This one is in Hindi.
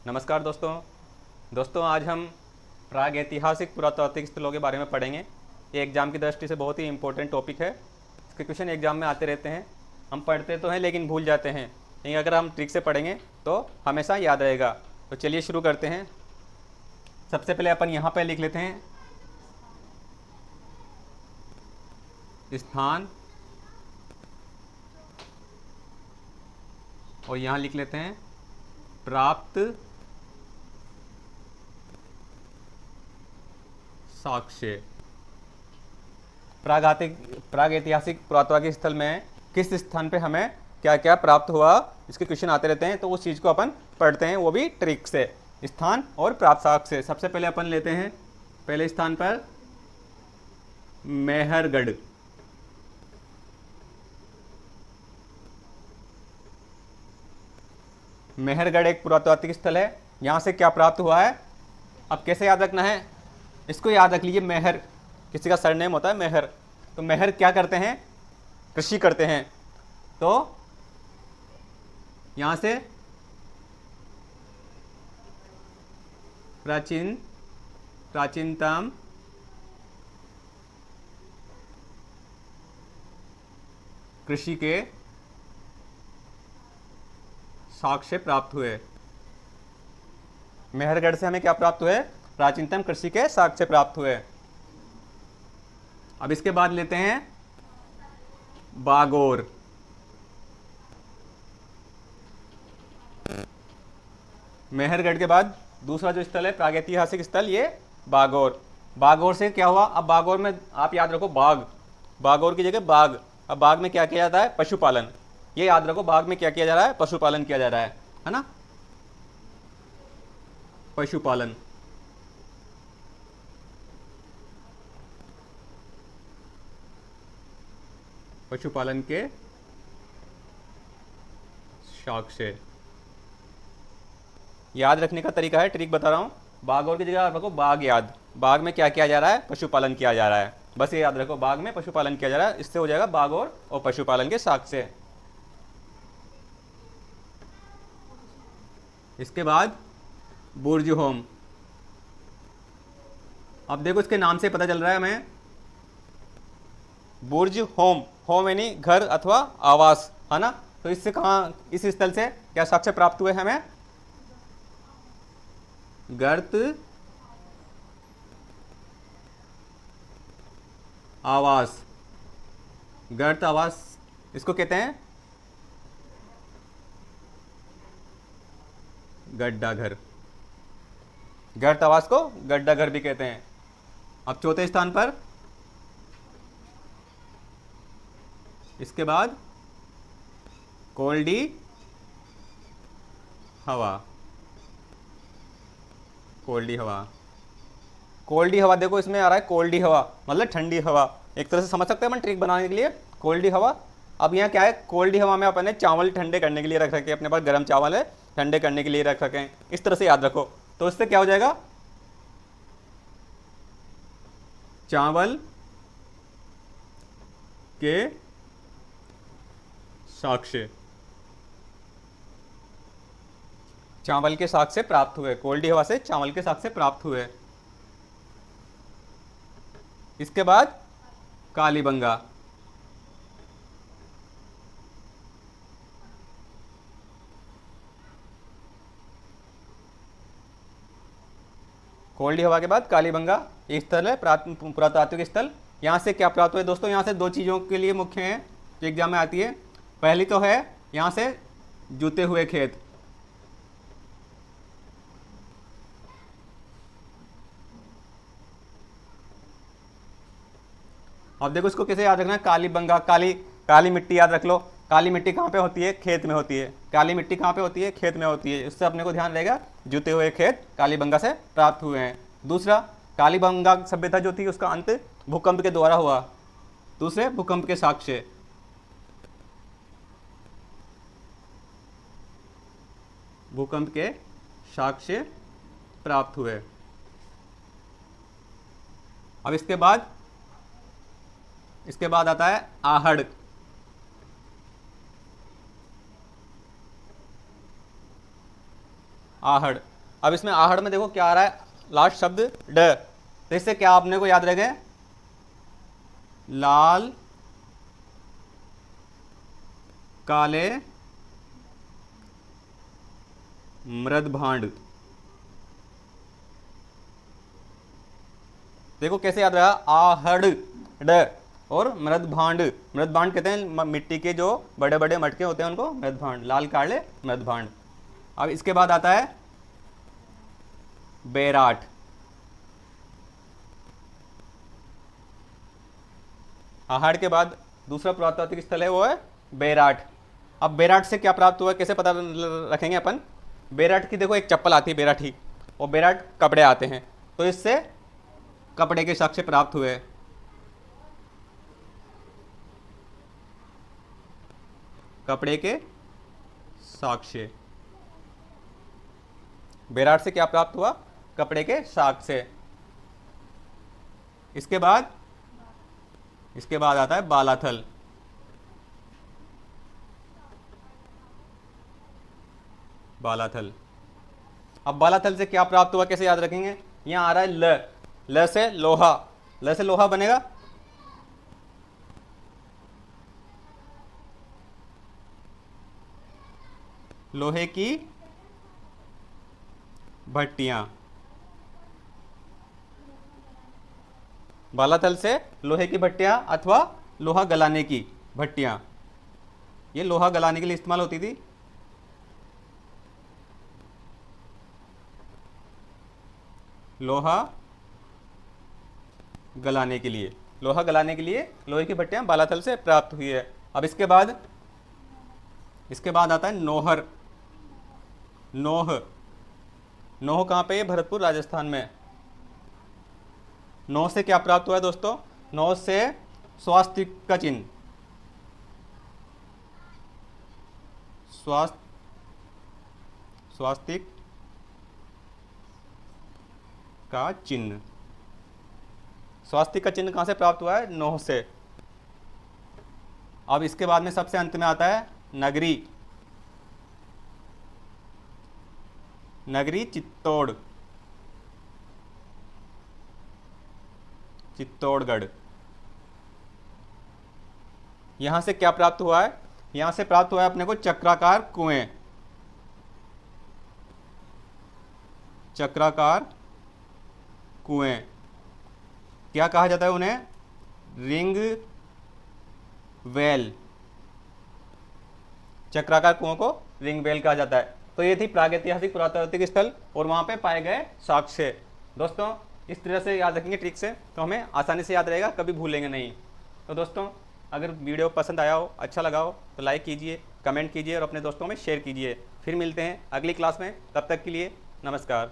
नमस्कार दोस्तों आज हम प्राग ऐतिहासिक पुरातात्विक स्थलों के बारे में पढ़ेंगे। ये एग्ज़ाम की दृष्टि से बहुत ही इंपॉर्टेंट टॉपिक है। इसके क्वेश्चन एग्ज़ाम में आते रहते हैं। हम पढ़ते तो हैं लेकिन भूल जाते हैं, लेकिन अगर हम ट्रिक से पढ़ेंगे तो हमेशा याद रहेगा। तो चलिए शुरू करते हैं। सबसे पहले अपन यहाँ पर लिख लेते हैं स्थान, और यहाँ लिख लेते हैं प्राप्त साक्ष्य। प्राग ऐतिहासिक पुरातात्विक स्थल में किस स्थान पे हमें क्या क्या प्राप्त हुआ, इसके क्वेश्चन आते रहते हैं। तो उस चीज़ को अपन पढ़ते हैं, वो भी ट्रिक से, स्थान और प्राप्त साक्ष्य से। सबसे पहले अपन लेते हैं पहले स्थान पर मेहरगढ़। मेहरगढ़ एक पुरातात्विक स्थल है। यहाँ से क्या प्राप्त हुआ है, अब कैसे याद रखना है, इसको याद रख लीजिए। मेहर किसी का सरनेम होता है मेहर, तो मेहर क्या करते हैं, कृषि करते हैं। तो यहाँ से प्राचीनतम कृषि के साक्ष्य प्राप्त हुए। मेहरगढ़ से हमें क्या प्राप्त हुए, प्राचीनतम कृषि के साक्ष्य प्राप्त हुए। अब इसके बाद लेते हैं बागोर। मेहरगढ़ के बाद दूसरा जो स्थल है प्रागैतिहासिक स्थल, ये बागोर। बागोर से क्या हुआ, अब बागोर में आप याद रखो बाग, बागोर की जगह बाग। अब बाग में क्या किया जाता है, पशुपालन। ये याद रखो, बाग में क्या किया जा रहा है, पशुपालन किया जा रहा है ना, पशुपालन। पशुपालन के साक्ष्य। याद रखने का तरीका है, ट्रिक बता रहा हूं। बागोर की जगह आप रखो बाग याद। बाग में क्या किया जा रहा है, पशुपालन किया जा रहा है। बस ये याद रखो, बाग में पशुपालन किया जा रहा है। इससे हो जाएगा बागोर और पशुपालन के साक्ष्य। इसके बाद बुर्ज होम। अब देखो इसके नाम से पता चल रहा है हमें, बुर्ज होम, होम यानी घर अथवा आवास, है ना। तो इससे कहाँ, इस स्थल से क्या साक्ष्य प्राप्त हुए हमें, गर्त आवास। गर्त आवास इसको कहते हैं गड्ढा घर। गर्त आवास को गड्ढा घर भी कहते हैं। अब चौथे स्थान पर, इसके बाद कोल्डी हवा। कोल्डी हवा, कोल्डी हवा देखो इसमें आ रहा है कोल्डी हवा मतलब ठंडी हवा। एक तरह से समझ सकते हैं अपन ट्रिक बनाने के लिए, कोल्डी हवा। अब यहाँ क्या है, कोल्डी हवा में अपन ने चावल ठंडे करने के लिए रख रखे, अपने पास गर्म चावल है, ठंडे करने के लिए रख रखे हैं। इस तरह से याद रखो। तो इससे क्या हो जाएगा, चावल के साक्ष्य, चावल के साक्ष्य प्राप्त हुए। कोल्डी हवा से चावल के साक्ष्य प्राप्त हुए। इसके बाद कालीबंगा। कोल्डी हवा के बाद कालीबंगा एक स्थल है, पुरातात्विक स्थल। यहाँ से क्या प्राप्त हुए दोस्तों, यहाँ से दो चीज़ों के लिए मुख्य हैं जो एग्जाम में आती है। पहली तो है यहाँ से जूते हुए खेत। अब देखो इसको कैसे याद रखना है, कालीबंगा, काली मिट्टी याद रख लो। काली मिट्टी कहाँ पे होती है, खेत में होती है। काली मिट्टी कहाँ पे होती है, खेत में होती है। इससे अपने को ध्यान रहेगा, जूते हुए खेत कालीबंगा से प्राप्त हुए हैं। दूसरा, कालीबंगा सभ्यता जो थी उसका अंत भूकंप के द्वारा हुआ। दूसरे, भूकंप के साक्ष्य। भूकंप के साक्ष्य प्राप्त हुए। अब इसके बाद आता है आहड़। आहड़ अब इसमें आहड़ में देखो क्या आ रहा है, लास्ट शब्द ड, तो इससे क्या आपने को याद रखें, लाल काले मृद भांड। देखो कैसे याद रहा, आहड़ ड और मृद भांड। मृद भांड कहते हैं मिट्टी के जो बड़े बड़े मटके होते हैं उनको मृद भांड, लाल काले मृद भांड। अब इसके बाद आता है बैराट। आहड़ के बाद दूसरा पुरातात्विक स्थल है वो है बैराट। अब बैराट से क्या प्राप्त हुआ, कैसे पता रखेंगे अपन, बैराट की देखो एक चप्पल आती है बैराठी, और बैराट कपड़े आते हैं, तो इससे कपड़े के साक्ष्य प्राप्त हुए। कपड़े के साक्ष्य, बैराट से क्या प्राप्त हुआ, कपड़े के साक्ष्य। इसके बाद आता है बालाथल। बालाथल, अब बालाथल से क्या प्राप्त हुआ कैसे याद रखेंगे, यहां आ रहा है ल से लोहा, ल से लोहा बनेगा, लोहे की भट्टियां। बालाथल से लोहे की भट्टियां अथवा लोहा गलाने की भट्टियां, ये लोहा गलाने के लिए इस्तेमाल होती थी। लोहा गलाने के लिए, लोहा गलाने के लिए लोहे की भट्टियां बालाथल से प्राप्त हुई है। अब इसके बाद आता है नोहर। नोह कहाँ पे है, भरतपुर राजस्थान में। नोह से क्या प्राप्त हुआ है दोस्तों, नोह से स्वास्तिक का चिन्ह, स्वास्तिक का चिन्ह। स्वास्तिक का चिन्ह कहाँ से प्राप्त हुआ है, नोह से। अब इसके बाद में सबसे अंत में आता है नगरी। चित्तौड़गढ़। यहां से क्या प्राप्त हुआ है, यहां से प्राप्त हुआ है अपने को चक्राकार कुएं। चक्राकार कुएं क्या कहा जाता है उन्हें, रिंग वेल। चक्राकार कुओं को रिंग वेल कहा जाता है। तो ये थी प्रागैतिहासिक पुरातात्विक स्थल और वहाँ पे पाए गए साक्ष्य। दोस्तों इस तरह से याद रखेंगे ट्रिक से, तो हमें आसानी से याद रहेगा, कभी भूलेंगे नहीं। तो दोस्तों अगर वीडियो पसंद आया हो, अच्छा लगा हो, तो लाइक कीजिए, कमेंट कीजिए और अपने दोस्तों में शेयर कीजिए। फिर मिलते हैं अगली क्लास में, तब तक के लिए नमस्कार।